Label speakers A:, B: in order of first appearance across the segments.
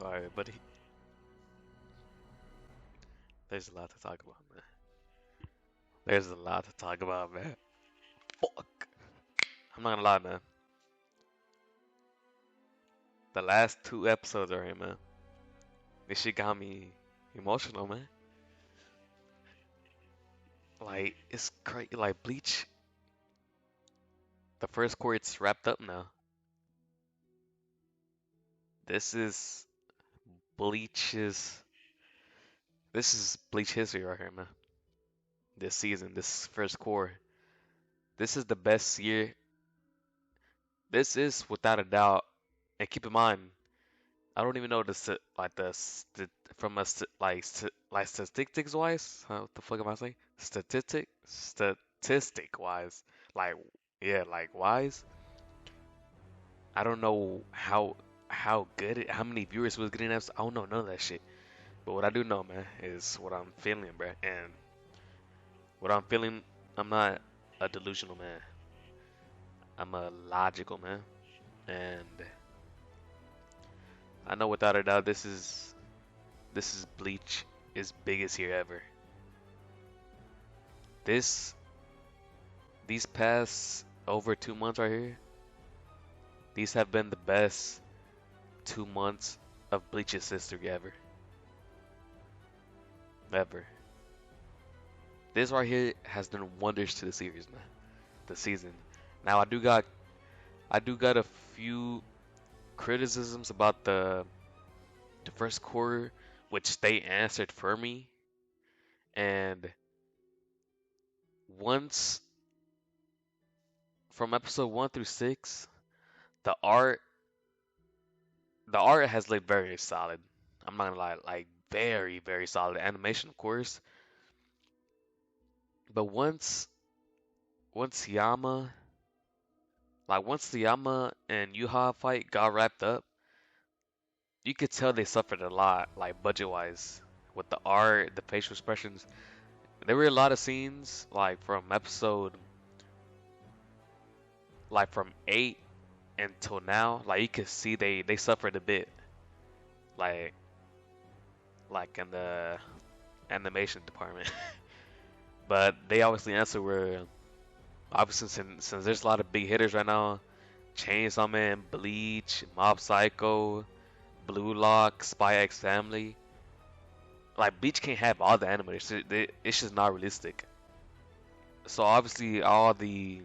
A: Alright, but there's a lot to talk about, man. There's a lot to talk about, man. Fuck. I'm not gonna lie, man. The last two episodes are here, man. This shit got me emotional, man. Like, it's crazy. Like, Bleach, the first court, it's wrapped up now. This is Bleach's. This is Bleach history right here, man. This season, this first core. This is the best year. This is without a doubt. And keep in mind, I don't even know from like statistics wise. What the fuck am I saying? Statistic wise, like yeah, like wise. I don't know how many viewers was getting us. I don't know none of that shit. But what I do know, man, is what I'm feeling, bruh. And what I'm feeling, I'm not a delusional man. I'm a logical man, and I know without a doubt this is Bleach's biggest year ever. This these past over 2 months right here, these have been the best 2 months of Bleach's history ever. Ever. This right here has done wonders to the series, man. The season. Now I do got a few criticisms about the first quarter, which they answered for me. And once from episode 1 through 6, the art the art has looked very solid. I'm not gonna lie, like very, very solid animation, of course. But once Yama, once the Yama and Yuha fight got wrapped up, you could tell they suffered a lot, like budget wise, with the art, the facial expressions. There were a lot of scenes, like from 8 until now, like you could see they suffered a bit, like in the animation department. But they obviously answer where obviously since there's a lot of big hitters right now, Chainsaw Man, Bleach, Mob Psycho, Blue Lock, Spy X Family. Like Bleach can't have all the animators. It's just not realistic. So obviously all the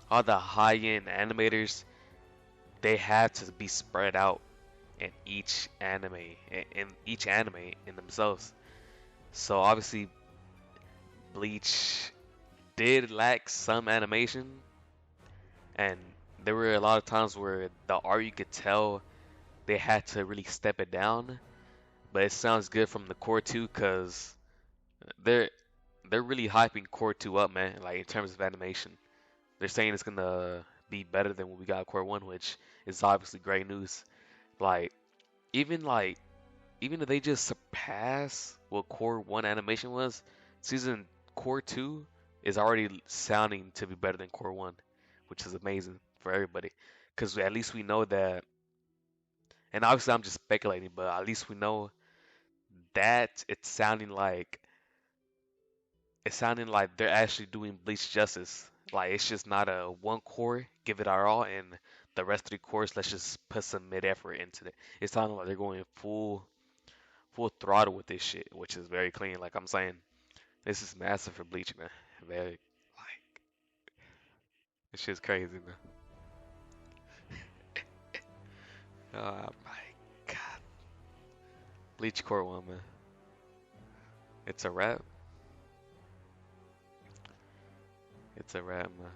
A: high-end animators, they had to be spread out in each anime in themselves. So obviously Bleach did lack some animation, and there were a lot of times where the art, you could tell they had to really step it down. But it sounds good from the core 2 because they're they're really hyping core 2 up, man. Like in terms of animation, they're saying it's gonna be better than what we got core 1, which is obviously great news. Like even like even if they just surpass what core 1 animation was, season core 2 is already sounding to be better than core 1, which is amazing for everybody. Because at least we know that, and obviously I'm just speculating, but at least we know that it's sounding like they're actually doing Bleach justice. Like it's just not a one core, give it our all, and the rest of the cores, let's just put some mid effort into it. It's sounding like they're going full throttle with this shit, which is very clean. Like I'm saying, this is massive for Bleach, man. Very like this shit's crazy, man. Oh my god, Bleach Core One, man. It's a wrap. It's a wrap, man.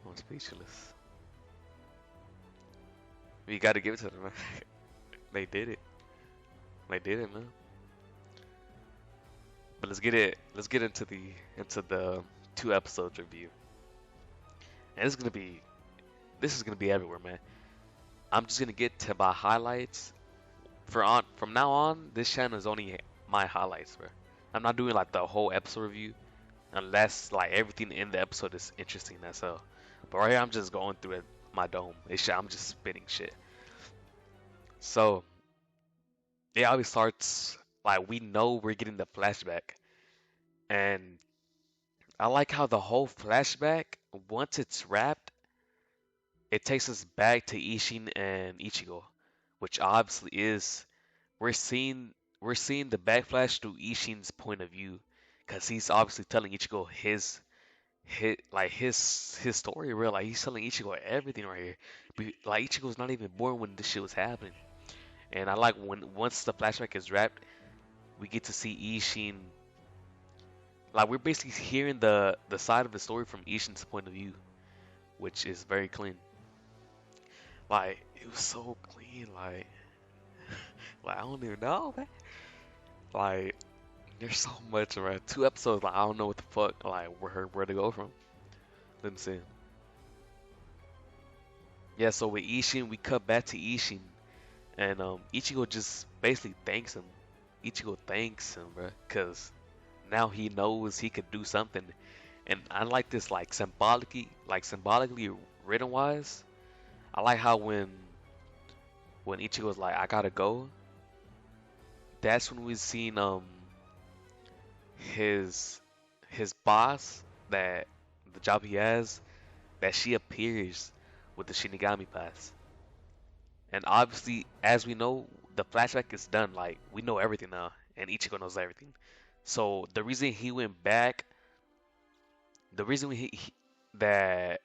A: I'm speechless. You got to give it to them, man. They did it. They did it, man. But let's get it. Let's get into the 2 episodes review. And this is gonna be everywhere, man. I'm just gonna get to my highlights. From now on, this channel is only my highlights, bro. I'm not doing like the whole episode review unless like everything in the episode is interesting. That's all. But right here, I'm just going through it, my dome. I'm just spitting shit. So it always starts like we know we're getting the flashback, and I like how the whole flashback, once it's wrapped, it takes us back to Ishin and Ichigo, which obviously is we're seeing we're seeing the backflash through Ishin's point of view, because he's obviously telling Ichigo his story real. Like he's telling Ichigo everything right here. Like Ichigo's not even born when this shit was happening. And I like when once the flashback is wrapped, we get to see Ishin. Like we're basically hearing the side of the story from Ishin's point of view, which is very clean. Like it was so clean. Like I don't even know, man. Like there's so much around 2 episodes. Like I don't know what the fuck. Like where to go from. Let me see. Yeah, so with Ishin, we cut back to Ishin, and Ichigo just basically thanks him. Ichigo thanks him, bro, cause now he knows he could do something. And I like this, like symbolically written wise. I like how when Ichigo's like, I gotta go. That's when we seen his his boss, that the job he has, that she appears with the Shinigami pass. And obviously, as we know, the flashback is done. Like we know everything now, and Ichigo knows everything. So the reason he went back, the reason that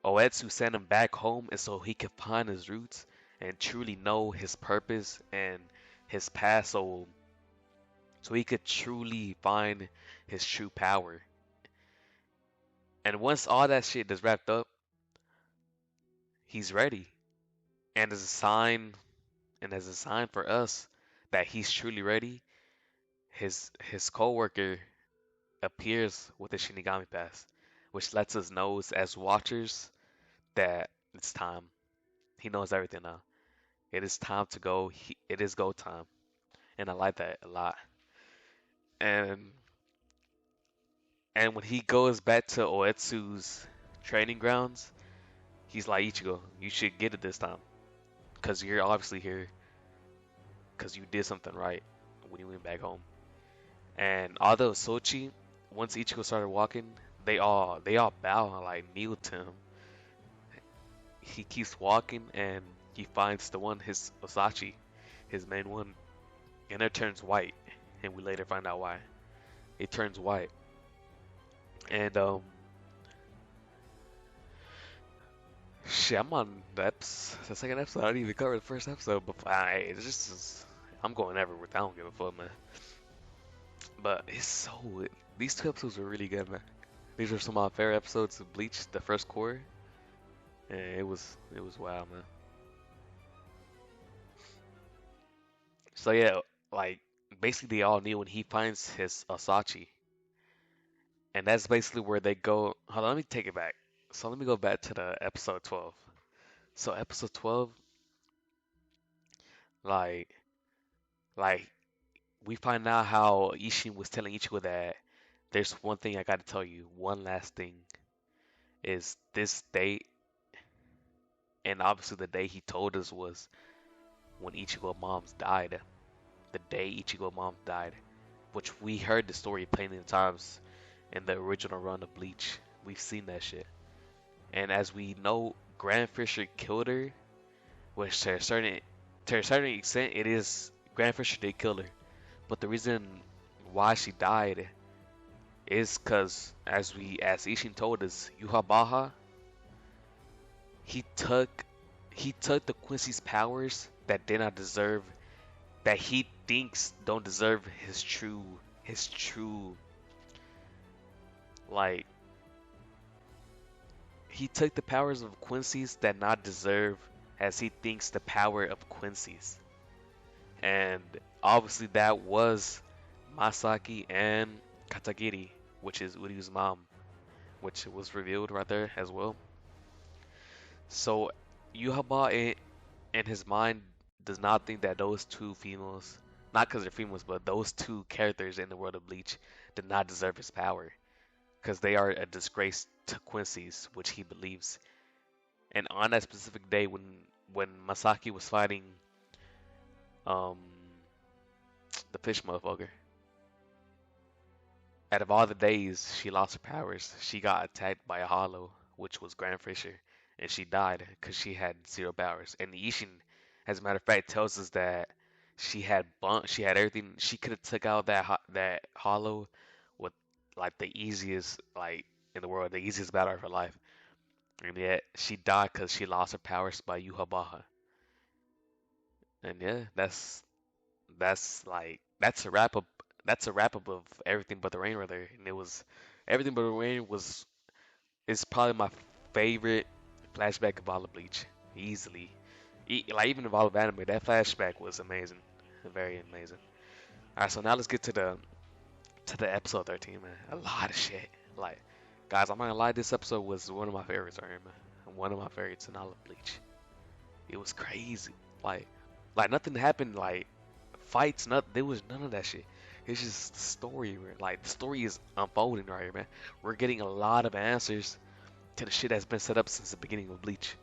A: Oetsu sent him back home is so he could find his roots and truly know his purpose and his past, so he could truly find his true power. And once all that shit is wrapped up, he's ready. And as a sign, and as a sign for us that he's truly ready, his coworker appears with the Shinigami pass, which lets us know as watchers that it's time. He knows everything now. It is time to go. It is go time, and I like that a lot. And when he goes back to Oetsu's training grounds, he's like, Ichigo, you should get it this time, because you're obviously here because you did something right when you went back home. And although Sochi, once Ichigo started walking, they all bow and like kneel to him. He keeps walking and he finds the one, his Osachi, his main one, and it turns white, and we later find out why. It turns white, and shit, I'm on the second episode. I didn't even cover the first episode, but it's just I'm going everywhere. I don't give a fuck, man. But these 2 episodes were really good, man. These are some of my favorite episodes of Bleach, the first core, and it was wild, man. So yeah, like basically they all knew when he finds his Asachi, and that's basically where they go. Hold on, let me take it back. So let me go back to the episode 12. So episode 12, like like we find out how Ishin was telling Ichigo that there's one thing I gotta tell you. One last thing is this date, and obviously the day he told us was when Ichigo mom's died. The day Ichigo mom died, which we heard the story plenty of times in the original run of Bleach. We've seen that shit. And as we know, Grand Fisher killed her, which to a certain extent it is Grand Fisher did kill her. But the reason why she died is because as Ishin told us, Yuhabaha, he took he took the Quincy's powers that did not deserve, that he thinks don't deserve his true, like he took the powers of Quincy's that not deserve, as he thinks, the power of Quincy's. And obviously that was Masaki and Katagiri, which is Uryu's mom, which was revealed right there as well. So Yuhaba in his mind does not think that those two females, not because they're females, but those two characters in the world of Bleach did not deserve his power, because they are a disgrace to Quincy's, which he believes. And on that specific day when Masaki was fighting um the fish motherfucker, out of all the days she lost her powers, she got attacked by a hollow, which was Grand Fisher, and she died because she had zero powers. And Ishin, as a matter of fact, tells us that she had everything. She could have took out that hollow with like the easiest like in the world, the easiest battle of her life. And yet she died because she lost her powers by Yuhabaha. And yeah, that's a wrap up. That's a wrap up of everything but the rain, rather. And it was everything but the rain was is probably my favorite flashback of all of Bleach, easily. Like even of all of anime, that flashback was amazing, very amazing. All right, so now let's get to the episode 13, man. A lot of shit. Like, guys, I'm not gonna lie, this episode was one of my favorites, right, man. One of my favorites in all of Bleach. It was crazy. Like, like nothing happened. Like fights, not there was none of that shit. It's just the story, man. Like the story is unfolding right here, man. We're getting a lot of answers to the shit that's been set up since the beginning of Bleach.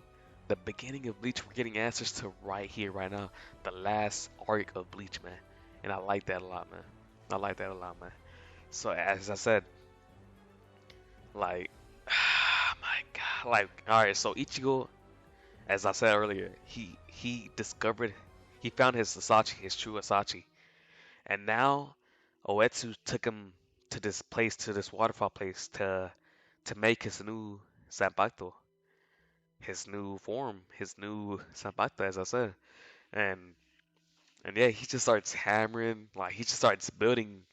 A: The beginning of Bleach, we're getting answers to right here, right now. The last arc of Bleach, man. And I like that a lot, man. I like that a lot, man. So as I said, like, my God, like, all right. So Ichigo, as I said earlier, he discovered, he found his Asachi, his true Asachi, and now Oetsu took him to this place, to this waterfall place, to make his new Zanpakto, his new form, his new Zanpakto, as I said, and and yeah, he just starts hammering, like he just starts building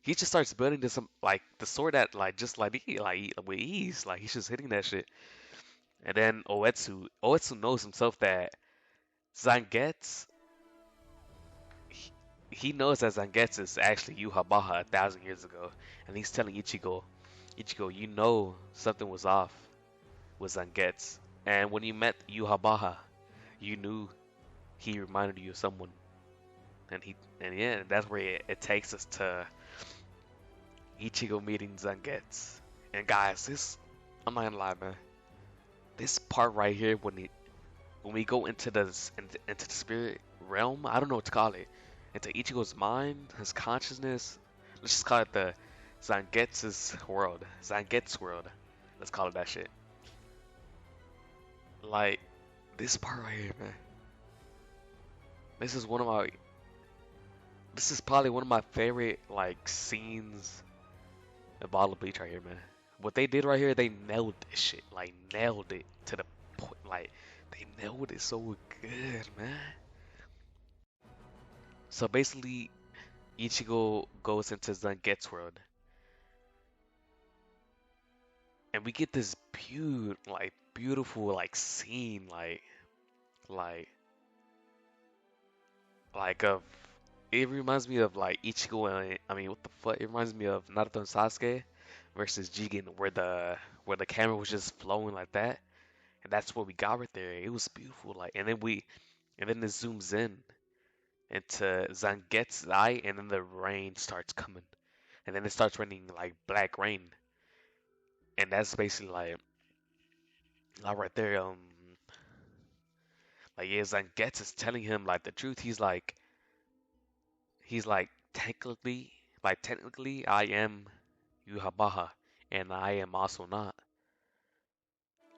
A: this like the sword that like just like with ease, like he's just hitting that shit, and then Oetsu knows himself that Zangetsu he, he knows that Zangetsu is actually Yuhabaha 1,000 years ago, and he's telling Ichigo, you know something was off with Zangetsu, and when you met Yuhabaha, you knew he reminded you of someone, and yeah, that's where it takes us to Ichigo meeting Zangetsu. And guys, this I'm not gonna lie, man, this part right here when we go into into the spirit realm, I don't know what to call it, into Ichigo's mind, his consciousness. Let's just call it the Zangetsu's world, Zangetsu world. Let's call it that shit. Like this part right here, man. This is one of my. This is probably one of my favorite like scenes of all of Bleach right here, man. What they did right here, they nailed this shit. Like nailed it to the point. Like they nailed it so good, man. So basically, Ichigo goes into Zangetsu world, and we get this beautiful like scene, like of. It reminds me of like Ichigo and I mean, what the fuck? It reminds me of Naruto and Sasuke versus Jigen, where the camera was just flowing like that, and that's what we got right there. It was beautiful, like, and then it zooms in into Zangetsu's eye, and then the rain starts coming, and then it starts raining like black rain, and that's basically like right there, like yeah, Zangetsu is telling him like the truth. He's like technically I am Yuhabaha, and I am also not.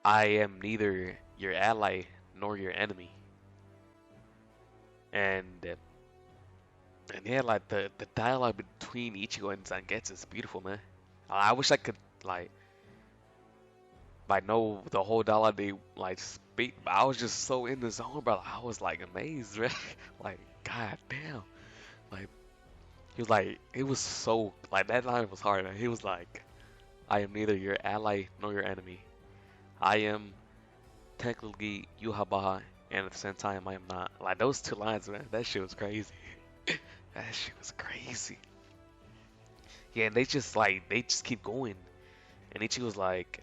A: I am neither your ally nor your enemy. And yeah, like the dialogue between Ichigo and Zangetsu is beautiful, man. I wish I could like know the whole dialogue they like speak, but I was just so in the zone, bro. I was like amazed, right? Like, god damn. Like he was like it was so like that line was hard, man. He was like, I am neither your ally nor your enemy. I am technically Yuhabaha, and at the same time I am not. Like those two lines, man, that shit was crazy. That shit was crazy. Yeah, and they just keep going. And Ichi was like,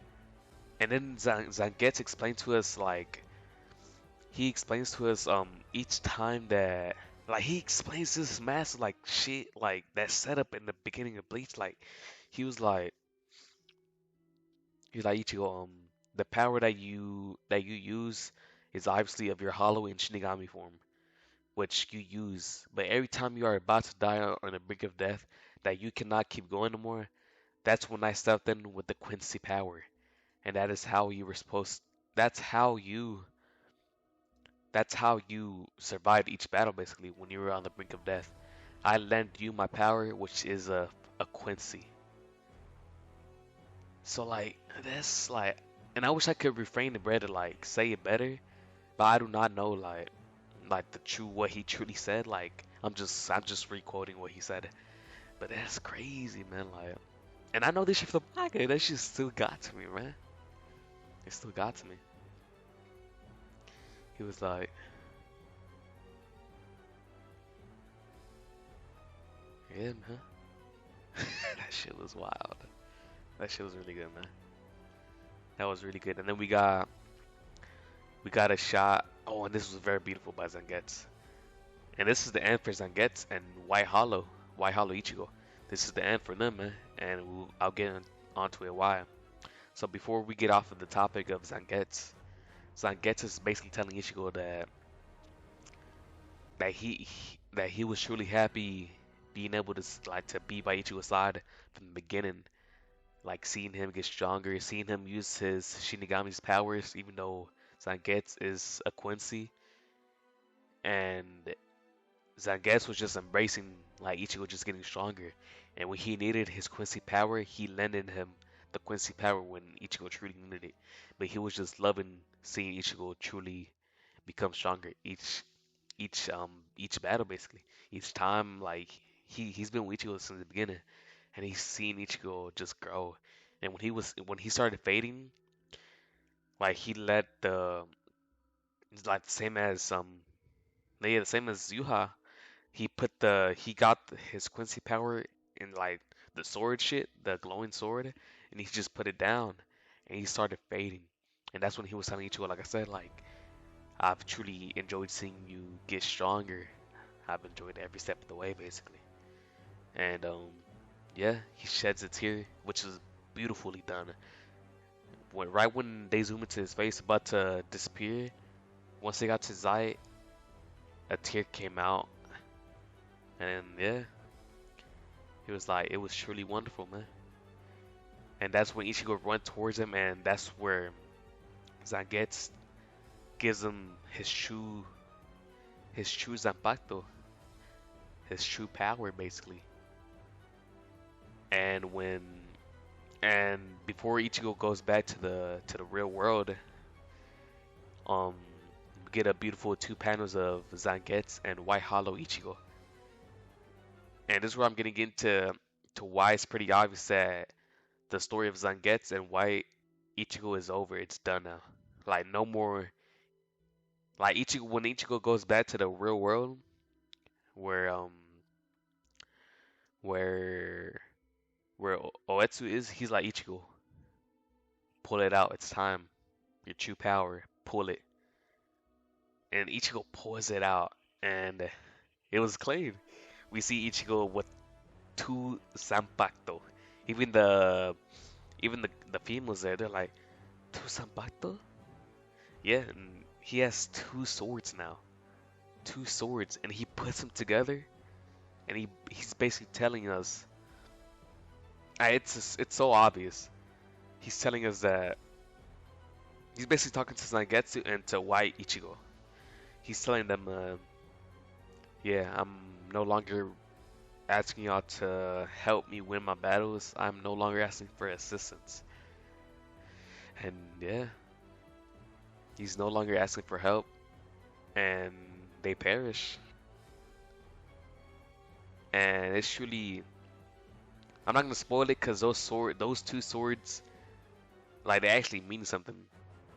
A: and then Zangetsu explained to us like he explains to us each time that like he explains this massive like shit like that setup in the beginning of Bleach. Like he was like Ichigo the power that you use is obviously of your Hollow and Shinigami form, which you use. But every time you are about to die on the brink of death, that you cannot keep going no more, that's when I stepped in with the Quincy power, and that is how you were supposed. That's how you. That's how you survived each battle, basically, when you were on the brink of death. I lend you my power, which is a Quincy. So like that's like, and I wish I could refrain the bread to like say it better, but I do not know like the true what he truly said. Like I'm just re-quoting what he said, but that's crazy, man. Like, and I know this shit from the manga. That shit still got to me, man. It still got to me. He was like, yeah, man. That shit was wild. That shit was really good, man. That was really good. And then we got a shot. Oh, and this was very beautiful by Zangetsu. And this is the end for Zangetsu and White Hollow Ichigo. This is the end for them, man. And I'll get onto it why. So before we get off of the topic of Zangetsu, Zangetsu is basically telling Ichigo that he was truly happy being able to like to be by Ichigo's side from the beginning. Like seeing him get stronger, seeing him use his Shinigami's powers, even though Zangetsu is a Quincy, and Zangetsu was just embracing like Ichigo just getting stronger. And when he needed his Quincy power, he lended him the Quincy power when Ichigo truly needed it. But he was just loving seeing Ichigo truly become stronger each battle basically. Each time like he's been with Ichigo since the beginning and he's seen Ichigo just grow. And when he started fading, like he let the like the same as yeah, the same as Yuha. He got his Quincy power in like the sword shit, the glowing sword, and he just put it down, and he started fading, and that's when he was telling Ichigo, like I said, like I've truly enjoyed seeing you get stronger. I've enjoyed every step of the way, basically, and yeah, he sheds a tear, which is beautifully done. Right when they zoom into his face, about to disappear, once they got to Zai, a tear came out, and yeah, he was like, it was truly wonderful, man. And that's when Ichigo runs towards him, and that's where Zangetsu gives him his true Zanpakto, his true power, basically. And when and before Ichigo goes back to the real world, um, we get a beautiful two panels of Zangetsu and White Hollow Ichigo. And this is where I'm getting into to why it's pretty obvious that the story of Zangetsu and White Ichigo is over. It's done now. Like no more. Like Ichigo, when Ichigo goes back to the real world, where where Oetsu is, he's like Ichigo, pull it out. It's time. Your true power, pull it. And Ichigo pulls it out, and it was clean. We see Ichigo with two Zanpakto. Even the females there, they're like two Zanpakto. Yeah, and he has two swords now, two swords, and he puts them together, and he's basically telling us, it's so obvious. He's telling us that he's basically talking to Zangetsu and to White Ichigo. He's telling them, yeah, I'm no longer asking y'all to help me win my battles. I'm no longer asking for assistance. And yeah, he's no longer asking for help, and they perish. And it's truly, I'm not gonna spoil it because those two swords, like they actually mean something.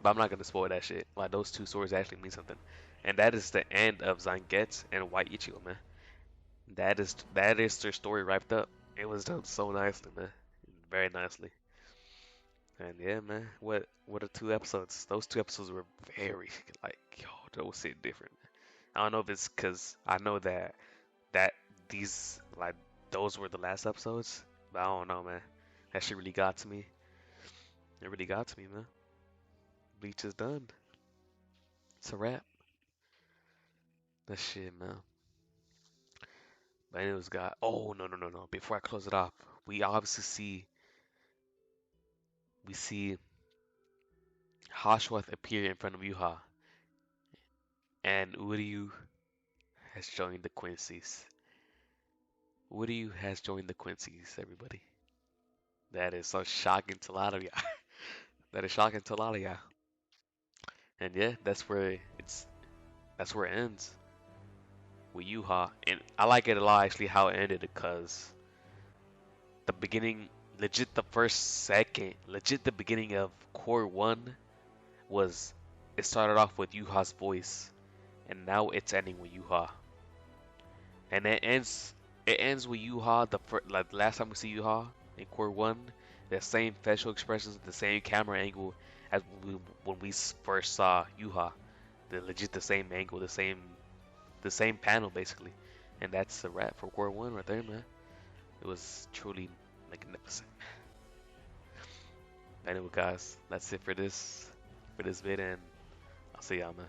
A: But I'm not gonna spoil that shit. Like those two swords actually mean something. And that is the end of Zangetsu and White Ichigo, man. That is their story wrapped up. It was done so nicely, man. Very nicely. And yeah, man. What are two episodes? Those two episodes were very like yo, those hit different. I don't know if it's because I know that these like those were the last episodes, but I don't know, man. That shit really got to me. It really got to me, man. Bleach is done. It's a wrap. That shit, man. But anyways, got. Oh no no no no! Before I close it off, we obviously see Hashworth appear in front of Yuha, and Uryu has joined the Quincy's. Uryu has joined the Quincy's. Everybody, that is so shocking to a lot of y'all. That is shocking to a lot of y'all. And yeah, that's where it ends with Yuha, and I like it a lot actually how it ended because the beginning, legit the first second, legit the beginning of Core One was it started off with Yuha's voice, and now it's ending with Yuha, and it ends with Yuha like the last time we see Yuha in Core One, the same facial expressions, the same camera angle as when we first saw Yuha, the legit the same angle, the same panel basically, and that's a wrap for Core One right there, man. It was truly magnificent. Anyway, guys, that's it for this vid, and I'll see y'all, man.